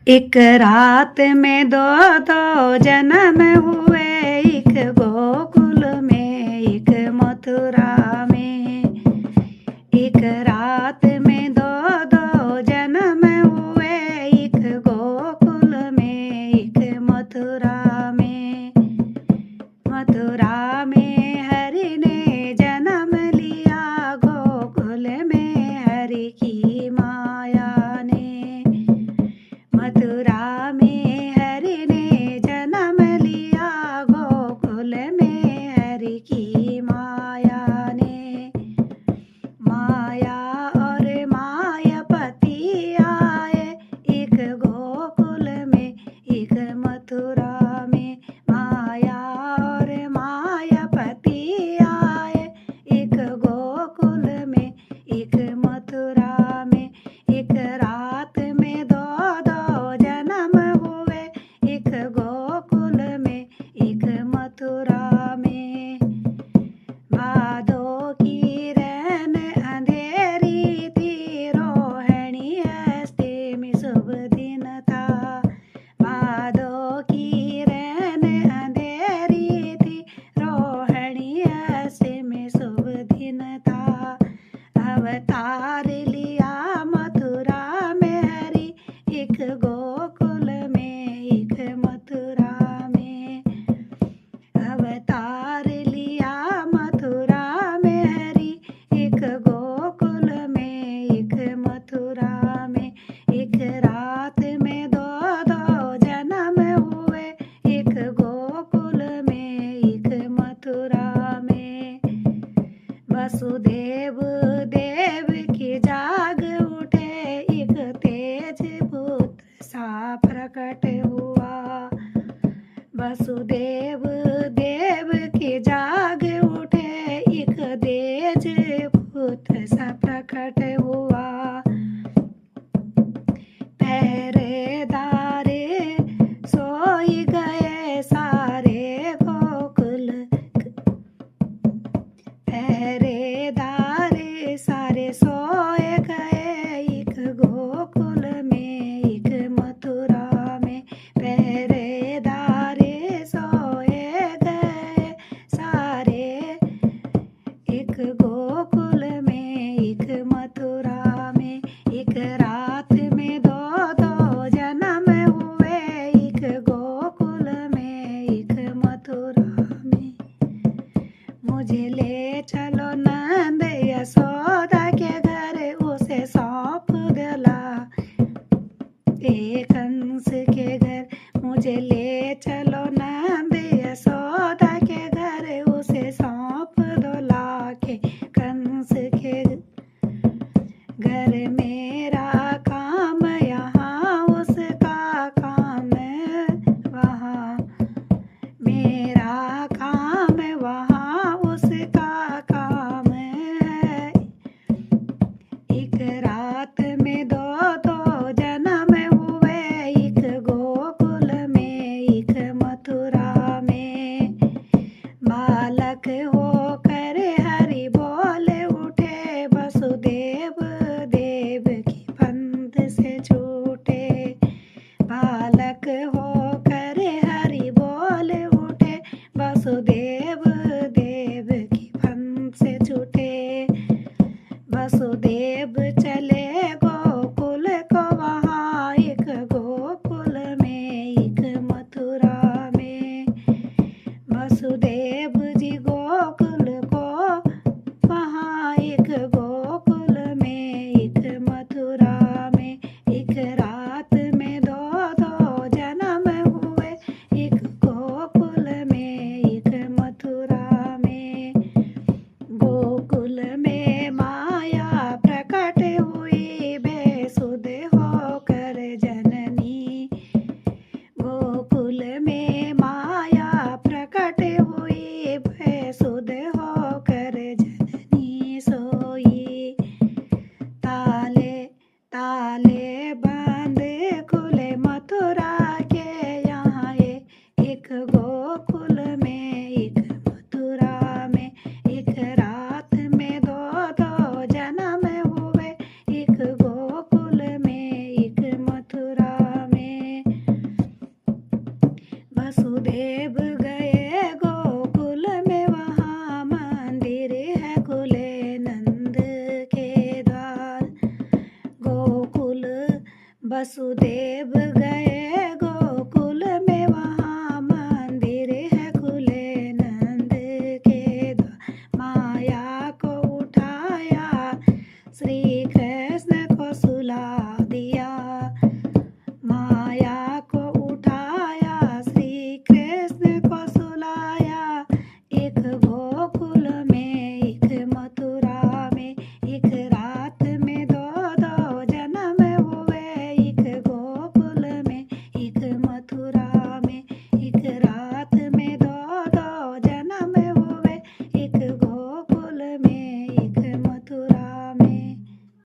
एक रात में दो दो जन्म हुए, एक गोकुल में एक मथुरा में। एक रात में दो दो जन्म हुए, एक गोकुल में एक मथुरा में। मथुरा में हरि ने जन्म लिया, गोकुल में हरि की माया ने। मथुरा में हरि ने जन्म लिया, गोकुल में हरि की माया ने। माया और मायापति आए, एक गोकुल में एक मथुरा में। माया और मायापति आए, एक गोकुल में एक मथुरा में। एक रात में दो दो जन्म हुए, एक गोकुल में एक मथुरा में। भादों की रैन अंधेरी थी, रोहिणी अष्टमी शुभ दिन था। भादों की रैन अंधेरी थी, रोहिणी अष्टमी शुभ दिन था। अवतार लिया मथुरा में हरि, एक गोकुल में एक मथुरा में। अवतार लिया मथुरा में हरि, एक गोकुल में एक मथुरा में। एक रात में दो दो जन्म हुए, एक गोकुल में एक मथुरा में। वसुदेव देव की जाग उठे, एक तेज पुत्र सा प्रकट हुआ। वसुदेव देव की जाग उठे, एक तेज पुत्र सा प्रकट हुआ। पहरेदार सोई गए सारे गोकुल, पहरेदार सारे सोए गए, एक गोकुल में एक मथुरा में। पहरेदार सोए गए सारे, एक गोकुल में एक मथुरा में। एक रात में दो दो जन्म हुए, एक गोकुल में एक मथुरा में। मुझे ले चलो नंद यशोदा के घर, उसे सौंप दिला एक कंस के घर। मुझे ले चलो नंद यशोदा के घर, उसे सौंप दो लाके कंस के घर। मेरा काम यहाँ, उसका काम वहाँ। मेरा काम वहाँ, उसका काम है। एक रात में दो दो जन्म हुए, एक गोकुल में एक मथुरा में। वसुदेव गए